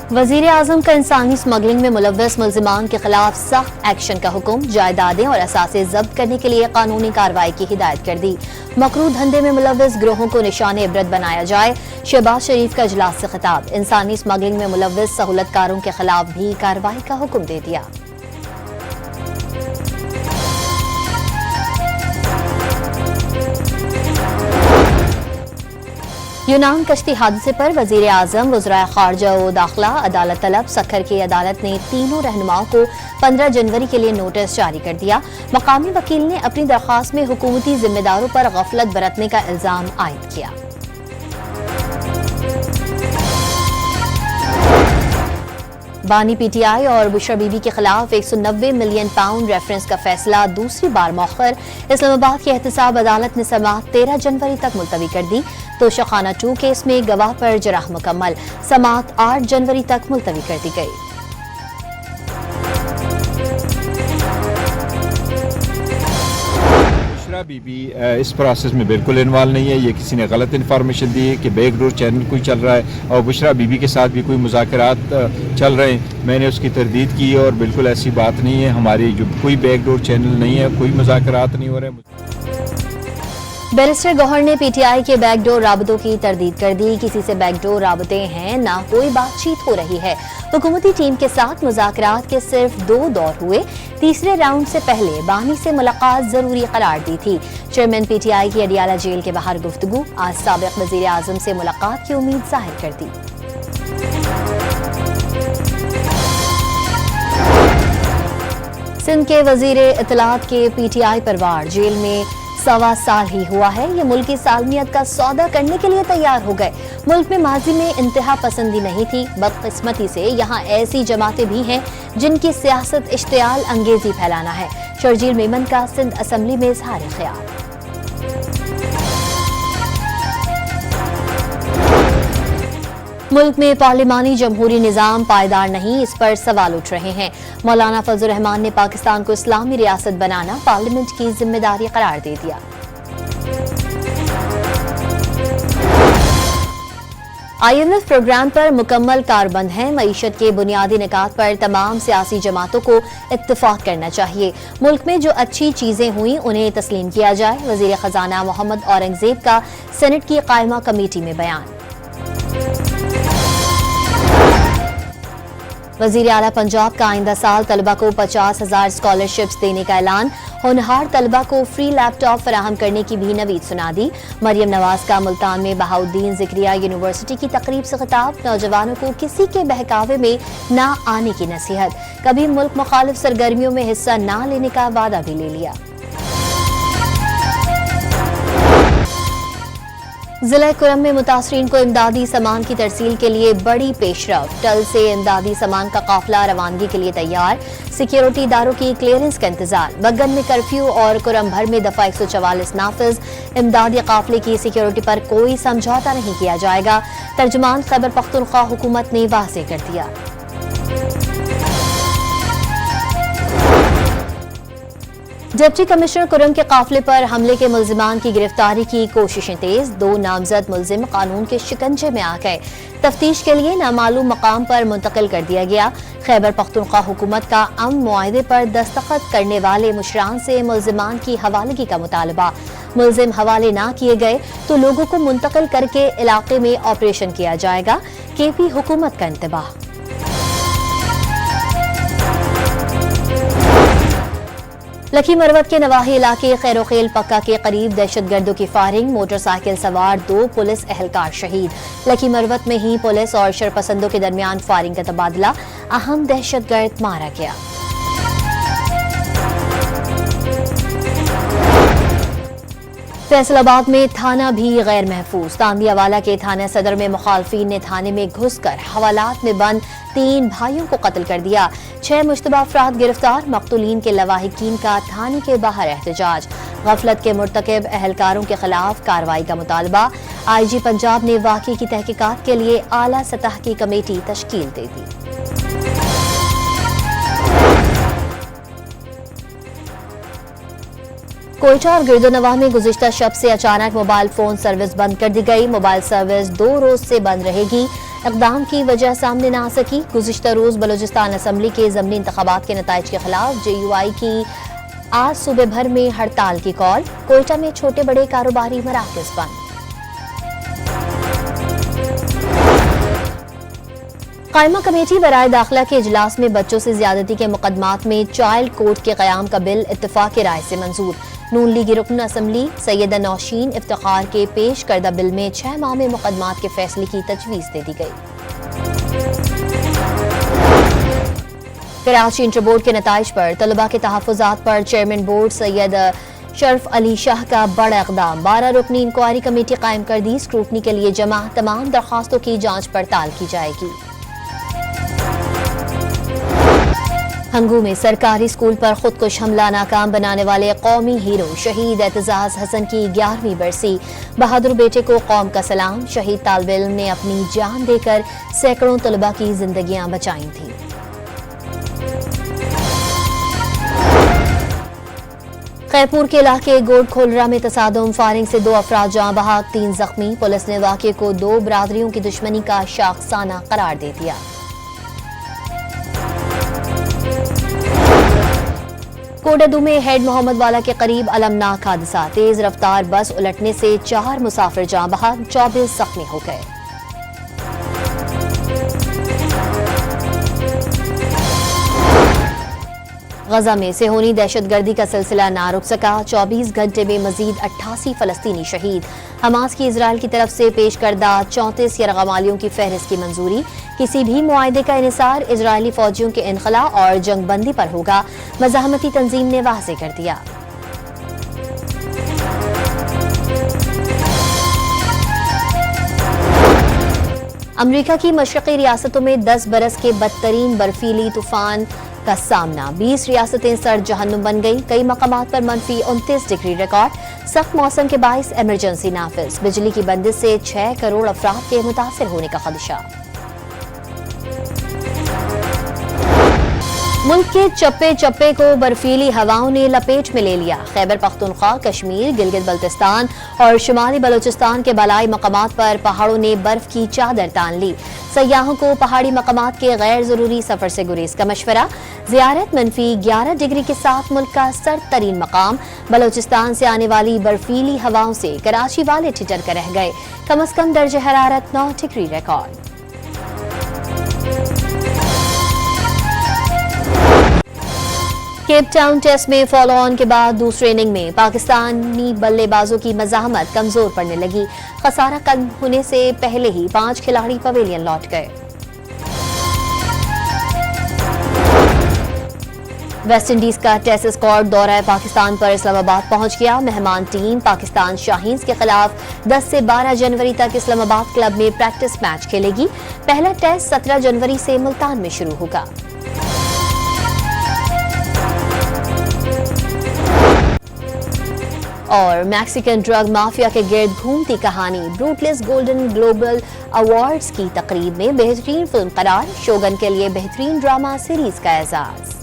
वजीर आजम का इंसानी स्मगलिंग में मुलव्वस मुल्जिमान के खिलाफ सख्त एक्शन का हुक्म, जायदादें और असासे जब्त करने के लिए कानूनी कार्रवाई की हिदायत कर दी। मकरू धंधे में मुलव्वस गिरोहों को निशाने इबरत बनाया जाए। शहबाज शरीफ का इजलास से खिताब, इंसानी स्मगलिंग में मुलव्वस सहूलतकारों के खिलाफ भी कार्रवाई का हुक्म दे दिया। यूनान कश्ती हादसे पर वजीर आजम, वज़राए खारजा व दाखिला, अदालत तलब। सखर की अदालत ने तीनों रहनुमाओं को 15 जनवरी के लिए नोटिस जारी कर दिया। मकामी वकील ने अपनी दरख्वास्त में हुकूमती जिम्मेदारों पर गफलत बरतने का इल्जाम आयद किया। बानी पीटीआई और बुशरा बीबी के खिलाफ 190 मिलियन पाउंड रेफरेंस का फैसला दूसरी बार मौखर। इस्लामाबाद की एहतसाब अदालत ने समाअत 13 जनवरी तक मुलतवी कर दी। तोशाखाना 2 केस में गवाह पर जराह मुकम्मल, समाअत 8 जनवरी तक मुलतवी कर दी गई। बुशरा बीबी इस प्रोसेस में बिल्कुल इन्वॉल्व नहीं है। ये किसी ने गलत इन्फॉर्मेशन दी है कि बैकडोर चैनल कोई चल रहा है और बुशरा बीबी के साथ भी कोई मुज़ाकरात चल रहे हैं। मैंने उसकी तरदीद की और बिल्कुल ऐसी बात नहीं है। हमारी जो कोई बैकडोर चैनल नहीं है, कोई मुज़ाकरात नहीं हो रहे। बैरिस्टर गौहर ने पीटीआई के बैकडोर राबतों की तरदीद कर दी। किसी से बैकडोर राबते हैं, ना कोई बातचीत हो रही है। हुकूमती टीम के साथ मुज़ाकरात के सिर्फ 2 दौर हुए। तीसरे राउंड से पहले बानी से मुलाकात जरूरी करार दी थी। चेयरमैन पीटीआई की अडियाला जेल के बाहर गुफ्तगू, आज साबिक वज़ीर आज़म से मुलाकात की उम्मीद जाहिर कर दी। सिंध के वज़ीर इत्तलात के पीटीआई परवार जेल में 1.25 साल ही हुआ है। ये मुल्क की सालमियत का सौदा करने के लिए तैयार हो गए। मुल्क में माजी में इंतहा पसंदी नहीं थी। बदकिस्मती से यहाँ ऐसी जमातें भी हैं जिनकी सियासत इश्तियाल अंगेजी फैलाना है। शर्जील मेमन का सिंध असम्बली में इजहार ख्याल। मुल्क में पार्लिमानी जमहूरी निज़ाम पायदार नहीं, इस पर सवाल उठ रहे हैं। मौलाना फजल रहमान ने पाकिस्तान को इस्लामी रियासत बनाना पार्लियामेंट की जिम्मेदारी करार दे दिया। IMF प्रोग्राम पर मुकम्मल कारबंद है। मईशत के बुनियादी निकात पर तमाम सियासी जमातों को इत्तफाक करना चाहिए। मुल्क में जो अच्छी चीजें हुई उन्हें तस्लीम किया जाए। वजीर खजाना मोहम्मद औरंगजेब का सेनेट की कायमा कमेटी में बयान। वजीर आला पंजाब का आइंदा साल तलबा को 50,000 स्कॉलरशिप्स देने का ऐलान। होनहार तलबा को फ्री लैपटॉप फराहम करने की भी नवीद सुना दी। मरियम नवाज का मुल्तान में बहाउद्दीन ज़िक्रिया यूनिवर्सिटी की तकरीब से खिताब, नौजवानों को किसी के बहकावे में ना आने की नसीहत। कभी मुल्क मुखालिफ सरगर्मियों में हिस्सा ना लेने का वादा भी ले लिया। जिला कुरम में मुतासरीन को इमदादी सामान की तरसील के लिए बड़ी पेशरफ। टल से इमदादी सामान का काफिला रवानगी के लिए तैयार। सिक्योरिटी इदारों की क्लियरेंस का इंतजार। बग्गन में कर्फ्यू और कुरम भर में दफा 144 नाफिज। इमदादी काफिले की सिक्योरिटी पर कोई समझौता नहीं किया जाएगा। तर्जुमान खैबर पख्तूनख्वा हुकूमत ने वाज़ेह कर दिया। डिप्टी कमिश्नर कुरम के काफिले पर हमले के मुल्जिमान की गिरफ्तारी की कोशिशें तेज। 2 नामजद मुल्जिम कानून के शिकंजे में आ गए। तफ्तीश के लिए नामालूम मकाम पर मुंतकिल कर दिया गया। खैबर पख्तूनख्वा हुकूमत का अमन मुआहदे पर दस्तखत करने वाले मुशरान से मुल्जिमान की हवालगी का मुतालबा। मुल्जिम हवाले ना किए गए तो लोगों को मुंतकिल करके इलाके में ऑपरेशन किया जाएगा। केपी हुकूमत का इंतबाह। लखी मरवत के नवाही इलाके खैरोखेल पक्का के करीब दहशतगर्दों की फायरिंग। मोटरसाइकिल सवार 2 पुलिस एहलकार शहीद। लखी मरवत में ही पुलिस और शरपसंदों के दरमियान फायरिंग का तबादला। अहम दहशतगर्द मारा गया। फैसलाबाद में थाना भी गैर महफूज। तांदियावाला के थाना सदर में मुखालफीन ने थाने में घुसकर हवालात में बंद 3 भाइयों को कत्ल कर दिया। 6 मुश्तबा अफराद गिरफ्तार। मकतूलीन के लवाहिकीन का थाने के बाहर एहतजाज। गफलत के मुर्तकिब एहलकारों के खिलाफ कार्रवाई का मुतालबा। IG पंजाब ने वाक़े की तहकीकात के लिए आला सतह की कमेटी तश्कील दे दी। कोयटा और गिरदोनवा में गुज़िश्ता शब से अचानक मोबाइल फोन सर्विस बंद कर दी गई। मोबाइल सर्विस 2 रोज से बंद रहेगी। اقدام کی وجہ سامنے نہ آ سکی۔ گزشتہ روز بلوچستان اسمبلی کے ضمنی انتخابات کے نتائج کے خلاف JUI کی آج صوبے بھر میں ہڑتال کی کال۔ کوئٹہ میں چھوٹے بڑے کاروباری مراکز بند۔ قائمہ کمیٹی برائے داخلہ کے اجلاس میں بچوں سے زیادتی کے مقدمات میں چائلڈ کورٹ کے قیام کا بل اتفاق رائے سے منظور۔ نون لیگی رکن اسمبلی سیدہ نوشین افتخار کے پیش کردہ بل میں 6 ماہ میں مقدمات کے فیصلے کی تجویز دے دی گئی۔ کراچی انٹر بورڈ کے نتائج پر طلباء کے تحفظات پر چیئرمین بورڈ سید شرف علی شاہ کا بڑا اقدام۔ 12 رکنی انکوائری کمیٹی قائم کر دی۔ اسکروٹنی کے لیے جمع تمام درخواستوں کی جانچ پڑتال کی جائے گی۔ ہنگو میں سرکاری اسکول پر خودکش حملہ ناکام بنانے والے قومی ہیرو شہید اعتزاز حسن کی 11ویں برسی۔ بہادر بیٹے کو قوم کا سلام۔ شہید طالب علم نے اپنی جان دے کر سینکڑوں طلباء کی زندگیاں بچائیں تھیں۔ خیرپور کے علاقے گوڈ کھولرا میں تصادم، فائرنگ سے 2 افراد جاں بحق، 3 زخمی۔ پولیس نے واقعے کو 2 برادریوں کی دشمنی کا شاخسانہ قرار دے دیا۔ کوڈدو میں ہیڈ محمد والا کے قریب المناک حادثہ۔ تیز رفتار بس الٹنے سے 4 مسافر جاں بحق، 24 زخمی ہو گئے۔ غزہ میں صہیونی دہشت گردی کا سلسلہ نہ رک سکا۔ 24 گھنٹے میں مزید 88 فلسطینی شہید۔ حماس کی اسرائیل کی طرف سے پیش کردہ 34 یرغمالیوں کی فہرست کی منظوری۔ کسی بھی معاہدے کا انحصار اسرائیلی فوجیوں کے انخلاء اور جنگ بندی پر ہوگا، مزاحمتی تنظیم نے واضح کر دیا۔ امریکہ کی مشرقی ریاستوں میں 10 برس کے بدترین برفیلی طوفان کا سامنا۔ 20 ریاستیں سرد جہنم بن گئی۔ کئی مقامات پر -29 ڈگری ریکارڈ۔ سخت موسم کے باعث ایمرجنسی نافذ۔ بجلی کی بندش سے 6 کروڑ افراد کے متاثر ہونے کا خدشہ۔ ملک کے چپے چپے کو برفیلی ہواؤں نے لپیٹ میں لے لیا۔ خیبر پختونخوا، کشمیر، گلگت بلتستان اور شمالی بلوچستان کے بالائی مقامات پر پہاڑوں نے برف کی چادر تان لی۔ سیاحوں کو پہاڑی مقامات کے غیر ضروری سفر سے گریز کا مشورہ۔ زیارت -11 ڈگری کے ساتھ ملک کا سرد ترین مقام۔ بلوچستان سے آنے والی برفیلی ہواؤں سے کراچی والے ٹھٹر کر رہ گئے۔ کم از کم درجہ حرارت 9 degree record. Cape Town test میں فالو آن کے بعد دوسرے اننگ میں پاکستانی بلے بازوں کی مزاحمت کمزور پڑنے لگی۔ خسارہ کم ہونے سے پہلے ہی 5 کھلاڑی پویلین لوٹ گئے۔ ویسٹ انڈیز کا ٹیسٹ اسکواڈ دورہ پاکستان پر اسلام آباد پہنچ گیا۔ مہمان ٹیم پاکستان شاہینز کے خلاف 10 سے 12 جنوری تک اسلام آباد کلب میں پریکٹس میچ کھیلے گی۔ پہلا ٹیسٹ 17 جنوری سے ملتان میں شروع ہوگا۔ اور میکسیکن ڈرگ مافیا کے گرد گھومتی کہانی، بروٹلیس گولڈن گلوبل ایوارڈز کی تقریب میں بہترین فلم قرار۔ شوگن کے لیے بہترین ڈرامہ سیریز کا اعزاز۔